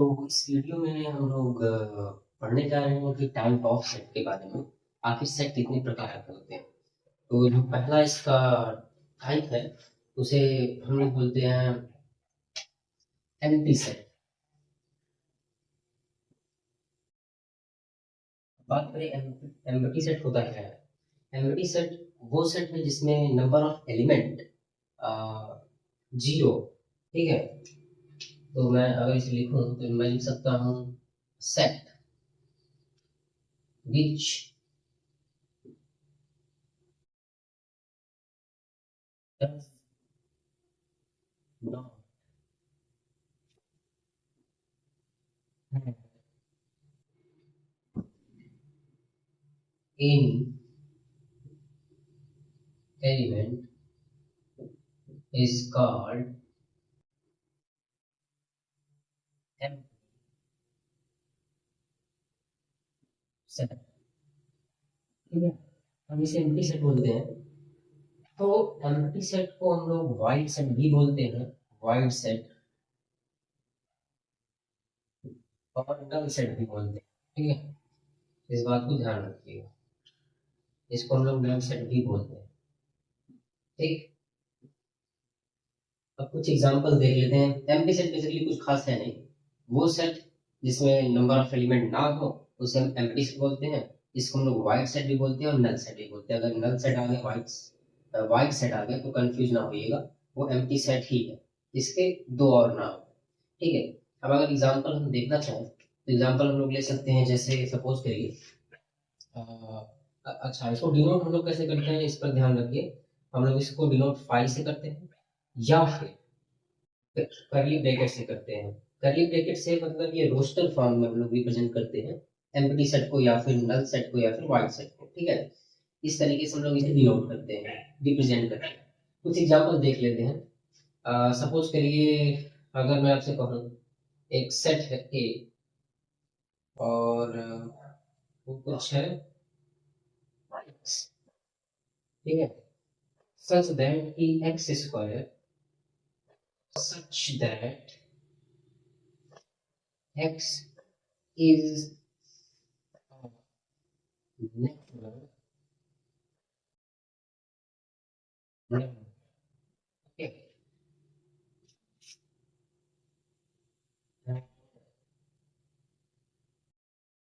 तो इस वीडियो में हम लोग पढ़ने जा रहे हैं कि टाइप ऑफ सेट के बारे में। आखिर सेट कितने प्रकार के होते हैं। तो जो पहला इसका टाइप है उसे हम लोग बोलते हैं एम्प्टी सेट। बात करें एम्प्टी सेट होता क्या है। एम्प्टी सेट वो सेट है जिसमें नंबर ऑफ एलिमेंट 0, ठीक है। तो मैं अगर इसे लिखूं तो मैं लिख सकता हूँ set which does not have any element is called empty set। ठीक है, हम इसे एम्प्टी सेट बोलते हैं। तो एम्प्टी सेट को हम लोग वाइड सेट भी बोलते हैं, वाइड सेट, और नल सेट भी बोलते हैं। ठीक है, इस बात को ध्यान रखिएगा, इसको हम लोग नल सेट भी बोलते हैं। ठीक, अब कुछ एग्जांपल देख लेते हैं। एम्प्टी सेट बेसिकली कुछ खास है नहीं, वो सेट जिसमें नंबर ऑफ एलिमेंट ना हो उसे हम एम्प्टी सेट बोलते हैं। इसको हम लोग वाइड सेट भी बोलते हैं और नल सेट भी बोलते हैं। अगर नल सेट आ गया, वाइड सेट आ गया तो कंफ्यूज ना होइएगा, वो एम्प्टी सेट ही है, इसके दो और नाम। ठीक है, अब अगर एग्जांपल हम देखना चाहें तो एग्जांपल हम लोग ले सकते हैं। जैसे सपोज करिए, अच्छा इसको डिनोट हम लोग कैसे करते हैं इस पर ध्यान रखिए। हम लोग इसको डिनोट फाइव से करते हैं या फिर करली ब्रैकेट से करते हैं। करली ब्रैकेट से मतलब ये रोस्टर फॉर्म में हम लोग रिप्रेजेंट करते हैं एम्प्टी सेट को, या फिर नल सेट को, या फिर वाइड सेट को। ठीक है, इस तरीके से हम लोग इसे डिनोट करते हैं, रिप्रेजेंट करते हैं। कुछ एग्जांपल देख लेते हैं। सपोज करिए, अगर मैं आपसे कहूँ एक सेट है ए और वो कुछ है x, ठीक है, सच दैट कि x square such that x is a natural number। Okay,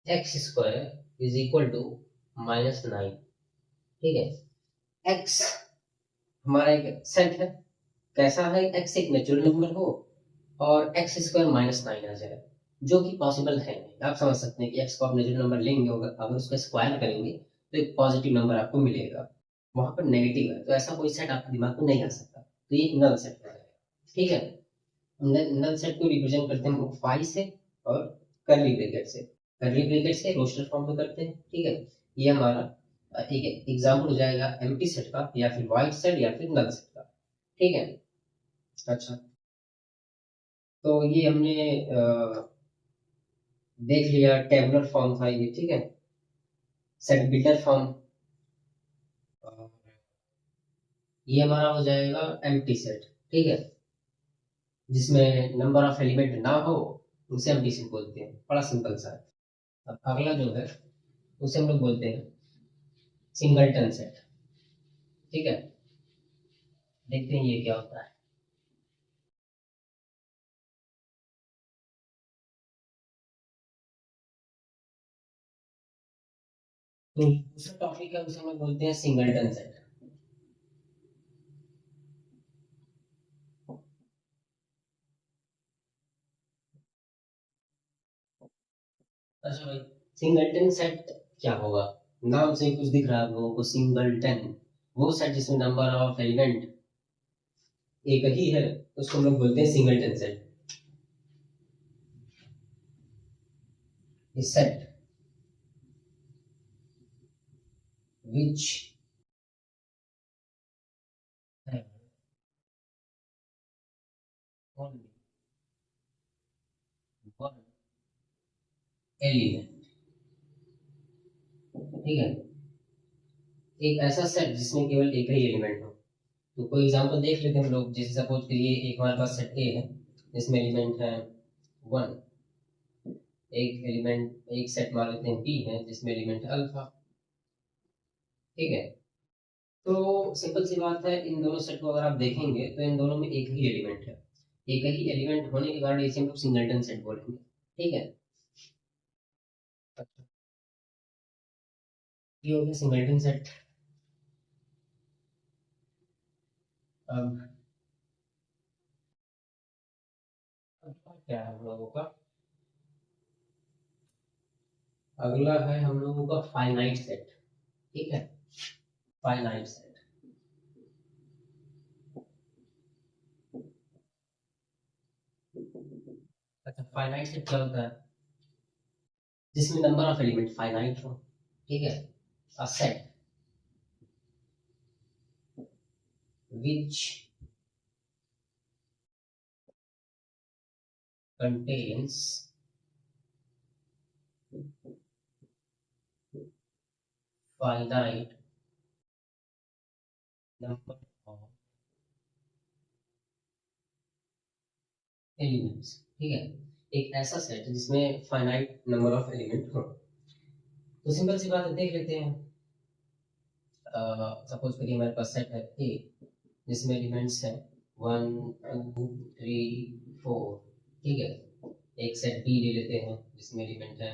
x square is equal to -9। ठीक है, x हमारा एक सेट है, कैसा है, x एक नेचुरल नंबर हो और x स्क्वायर -9 आ जाए, जो कि पॉसिबल है नहीं। आप समझ सकते हैं कि x को आप नेचुरल नंबर लेंगे, अगर उसका स्क्वायर करेंगे तो एक पॉजिटिव नंबर आपको मिलेगा, वहां पर नेगेटिव है, तो ऐसा कोई सेट आपके दिमाग में नहीं आ सकता, तो ये एक नल सेट है। ठीक है, नल सेट को रिप्रेजेंट करते हैं फाइव से और करली ब्रैकेट से। करली ब्रैकेट से रोस्टर फॉर्म में करते हैं। ठीक है, ये हमारा एक एग्जांपल हो जाएगा एम्प्टी सेट का, या फिर वाइड सेट, या फिर नल सेट का। ठीक है, अच्छा तो ये हमने देख लिया, टेबुलर फॉर्म था ये। ठीक है, सेट बिल्डर फॉर्म, ये हमारा हो जाएगा एम्प्टी सेट। ठीक है, जिसमें नंबर ऑफ एलिमेंट ना हो उसे एम्प्टी सेट बोलते हैं, बड़ा सिंपल सा है। अब अगला जो है उसे हम लोग बोलते हैं सिंगलटन सेट। ठीक है, देखते हैं ये क्या होता है। तो दूसरा टॉपिक है, उसे हम लोग बोलते हैं सिंगलटन सेट। अच्छा भाई, सिंगलटन सेट क्या होगा, नाम से कुछ दिख रहा है आप लोगों को, सिंगलटन, वो सेट जिसमें नंबर ऑफ एलिमेंट एक ही है उसको हम लोग बोलते हैं सिंगलटन सेट। इस set which have only one element। ठीक है, एक ऐसा सेट जिसमें केवल एक ही एलिमेंट हो। तो कोई एग्जांपल देख लेते हैं हम लोग। जैसे सपोज करिए एक हमारे पास सेट ए है जिसमें एलिमेंट है 1, एक एलिमेंट, एक सेट मान लेते हैं बी है जिसमें एलिमेंट है अल्फा, ठीक है। तो सिंपल सी बात है, इन दोनों सेट को अगर आप देखेंगे तो इन दोनों में एक ही एलिमेंट है। एक ही एलिमेंट होने के कारण इसे हम लोग सिंगलटन सेट बोलेंगे, ठीक है। ये हो गया सिंगलटन सेट। अब क्या है हम लोगों का, अगला है हम लोगों का फाइनाइट सेट, ठीक है। फाइनाइट सेट, अच्छा फाइनाइट सेट क्या होता है, जिसमें नंबर ऑफ एलिमेंट फाइनाइट हो, ठीक है। A set which contains finite number of elements, ठीक है। एक ऐसा सेट जिसमें फाइनाइट नंबर ऑफ एलिमेंट हो। तो सिंपल सी बात है, देख लेते हैं। सपोज करिए हमारे पास सेट है ए जिसमें एलिमेंट्स हैं 1 2 3 4, ठीक है। एक सेट बी ले लेते हैं जिसमें एलिमेंट है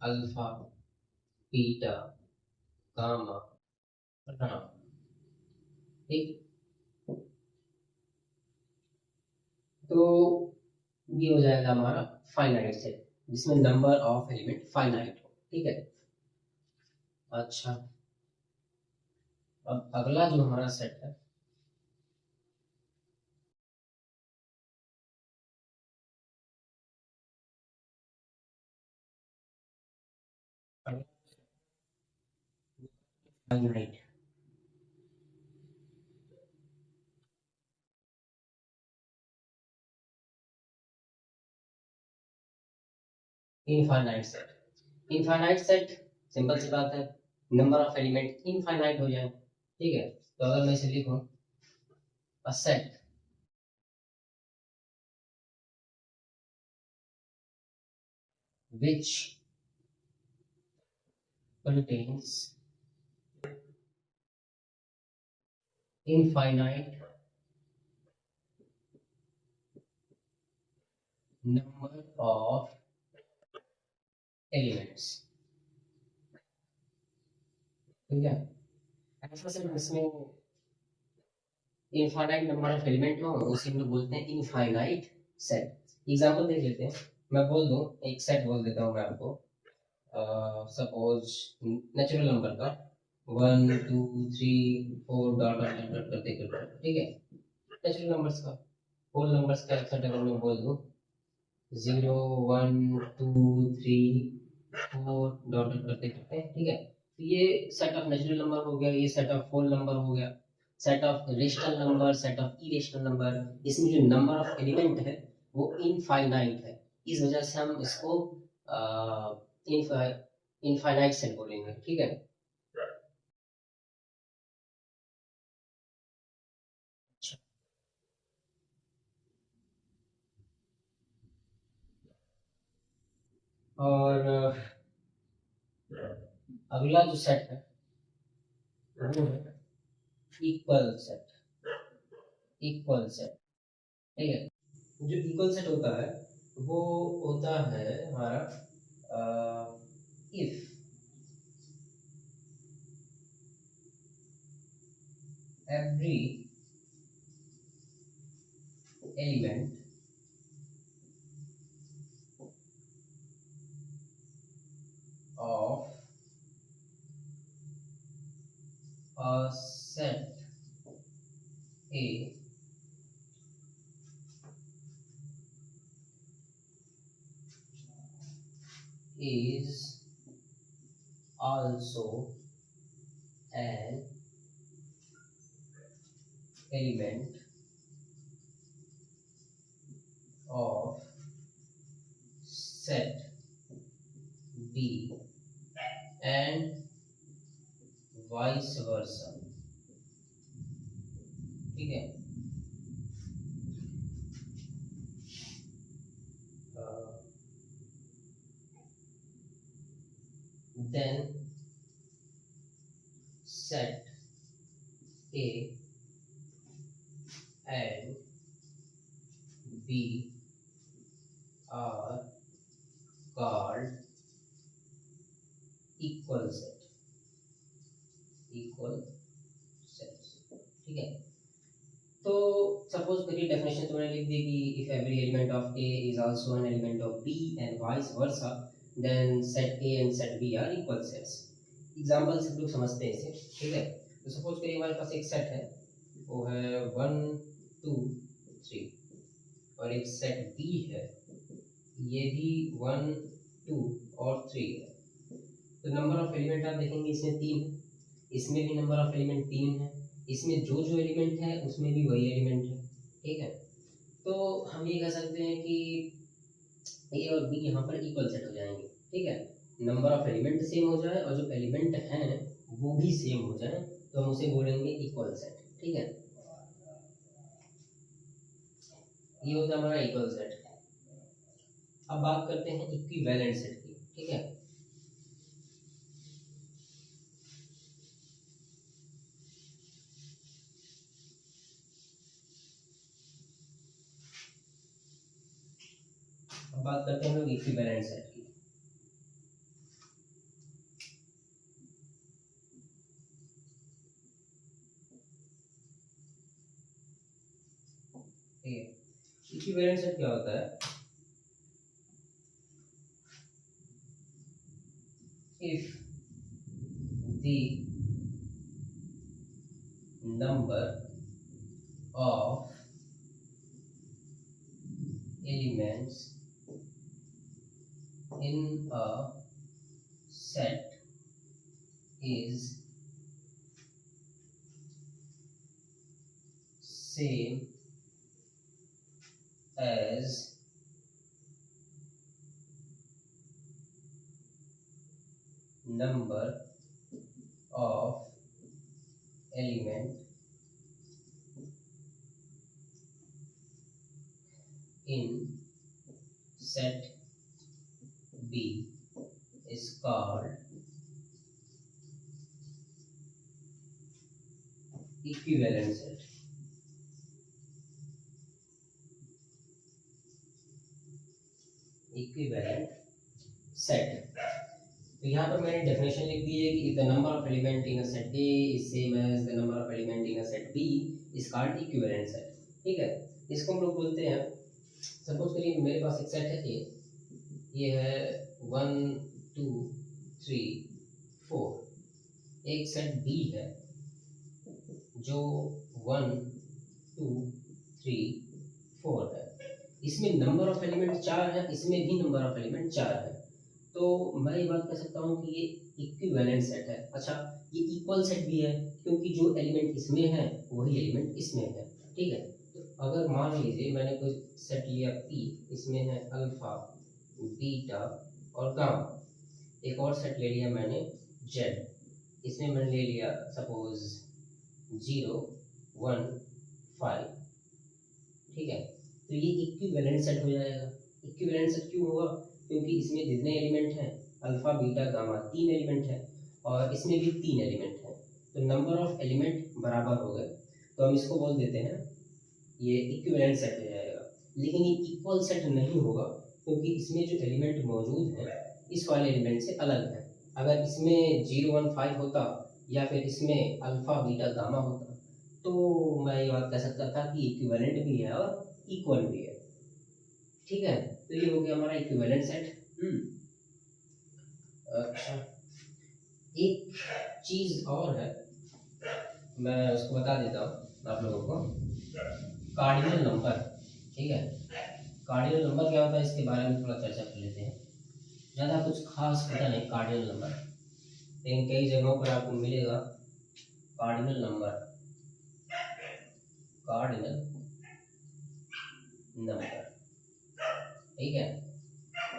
अल्फा, बीटा, गामा, ठीक। तो ये हो जाएगा हमारा फाइनाइट सेट जिसमें नंबर ऑफ एलिमेंट फाइनाइट हो, ठीक है। अच्छा, अब अगला जो हमारा सेट है, finite, infinite set. Infinite set simple सी बात है, नंबर ऑफ एलिमेंट इनफाइनाइट हो जाए, ठीक है। तो अगर मैं इसे लिखूं, a set which contains infinite number of elements, ठीक है। ऐसा सेट जिसमें इनफाइनाइट नंबर ऑफ एलिमेंट हो उसे हम लोग बोलते हैं इनफाइनाइट सेट। एग्जांपल देख लेते हैं, मैं बोल दूं, एक सेट बोल देता हूं मैं आपको। सपोज नेचुरल नंबर का 1 2 3 4 डॉट डॉट डॉट करते करते, ठीक है। नेचुरल नंबर्स का, होल नंबर्स का एक सेट अगर मैं बोल दूं 0 1 2 3 4 डॉट डॉट करते करते, ठीक है। तो ये सेट ऑफ नेचुरल नंबर हो गया, ये सेट ऑफ होल नंबर हो गया, set of rational number, set of irrational number. इसमें जो नंबर ऑफ एलिमेंट है वो इनफाइनाइट है, इस वजह से हम इसको इनफाइनाइट सेट बोलेंगे, ठीक है। और अगला जो सेट है वो है इक्वल सेट। इक्वल सेट, ठीक है। जो इक्वल सेट होता है वो होता है हमारा if every element of a set A is also an element of set B and vice versa, ठीक है। then set A and B are called equal set, equal sets। ठीक है, तो सपोज करिए डेफिनेशन तुमने लिख दी कि if every element of A is also an element of B and vice versa then set A and set B are equal sets. Example सब लोग समझते हैं इसे। ठीक है, तो सपोज करिए हमारे पास एक सेट है, वो है 1 2 3 और एक सेट बी है, ये भी 1 2 और 3 है। तो नंबर ऑफ एलिमेंट आप देखेंगे इसमें 3 है, इसमें भी नंबर ऑफ एलिमेंट 3 है, इसमें जो जो एलिमेंट है उसमें भी वही एलिमेंट है। ठीक है, तो हम ये कह सकते हैं कि ए और बी यहाँ पर इक्वल सेट हो जाएंगे। ठीक है, नंबर ऑफ एलिमेंट सेम हो जाए और जो एलिमेंट हैं वो भी सेम हो जाए, तो हम उसे बोलेंगे इक्वल सेट। ठीक है, ये होता है हमारा इक्वल सेट। अब बात करते हैं इक्विवेलेंट सेट की। ठीक है, अब बात करते हैं हम लोग इक्विवेलेंट सेट की। ठीक है, इक्विवेलेंट सेट क्या होता है? If the number of elements in a set is same as number of element in set B is called equivalent set। Equivalent set. तो यहाँ पर मैंने डेफिनेशन लिख दी है कि if the number of element in a set A is same as the number of element in a set B is called equivalent set. ठीक है, इसको हम लोग बोलते हैं, सपोज करिए मेरे पास एक सेट है ए, ये है 1 2 3 4। एक सेट बी है जो 1 2 3 4 है, इसमें नंबर ऑफ एलिमेंट 4 है, इसमें भी नंबर ऑफ एलिमेंट 4 है, तो मैं ये बात कह सकता हूँ कि ये इक्विवेलेंट सेट है। अच्छा, ये इक्वल सेट भी है क्योंकि जो एलिमेंट इसमें है वही एलिमेंट इसमें है। ठीक है, तो अगर मान लीजिए मैंने कोई सेट लिया पी, इसमें है अल्फा बीटा और गामा, एक और सेट ले लिया मैंने जेड, इसमें मैंने ले लिया सपोज 0 1 5। ठीक है, तो ये इक्विवेलेंट सेट हो जाएगा। इक्विवेलेंट सेट क्यों होगा? क्योंकि इसमें जितने एलिमेंट हैं अल्फा बीटा गामा 3 एलिमेंट हैं और इसमें भी 3 एलिमेंट हैं, तो नंबर ऑफ एलिमेंट बराबर हो गए, तो हम इसको बोल देते हैं ये इक्विवेलेंट सेट हो जाएगा। लेकिन ये इक्वल सेट नहीं होगा क्योंकि इसमें जो एलिमेंट मौजूद हैं इस वाले एलिमेंट से अलग है। अगर इसमें 0 1 5 होता या फिर इसमें अल्फा बीटा गामा होता तो मैं ये बात कह सकता था कि इक्विवेलेंट भी है और इक्वल भी है। ठीक है, तो ये हो गया हमारा इक्विवेलेंट सेट। अच्छा, एक चीज और है, मैं उसको बता देता हूँ आप लोगों को, कार्डिनल नंबर। ठीक है, कार्डिनल नंबर क्या होता है इसके बारे में थोड़ा चर्चा कर लेते हैं। ज़्यादा कुछ खास पता नहीं कार्डिनल नंबर, लेकिन कई जगहों पर आपको मिलेगा कार्डिनल नंबर, कार्डिनल नंबर। ठीक है,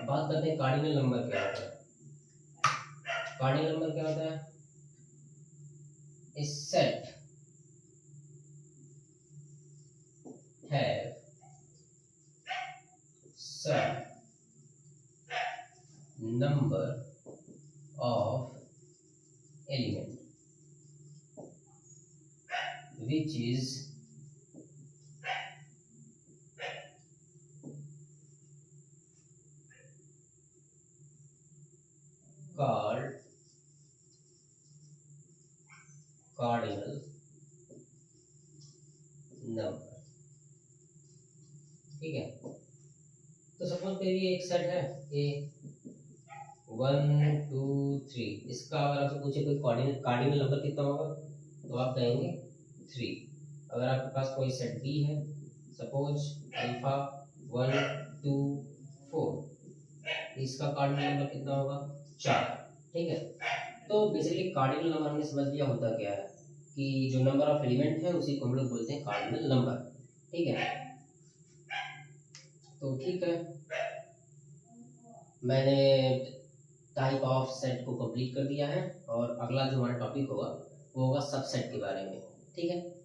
बात करते हैं कार्डिनल नंबर क्या होता है। कार्डिनल नंबर क्या होता है? इस set have some number of which is called cardinal number. ठीक है, तो सपोज करिए एक सेट है ए 1 2 3, इसका अगर आपसे पूछे कोई कार्डिनल नंबर कितना होगा तो आप कहेंगे 3। अगर आपके पास कोई सेट बी है, सपोज अल्फा 1 2 4, इसका कार्डिनल नंबर कितना होगा 4। ठीक है, तो बेसिकली कार्डिनल नंबर हमने समझ लिया होता क्या है कि जो नंबर ऑफ एलिमेंट है उसी को हम लोग बोलते हैं कार्डिनल नंबर। ठीक है, तो ठीक है, मैंने टाइप ऑफ सेट को कंप्लीट कर दिया है और अगला जो हमारा टॉपिक होगा वो होगा सबसेट के बारे में। ठीक है।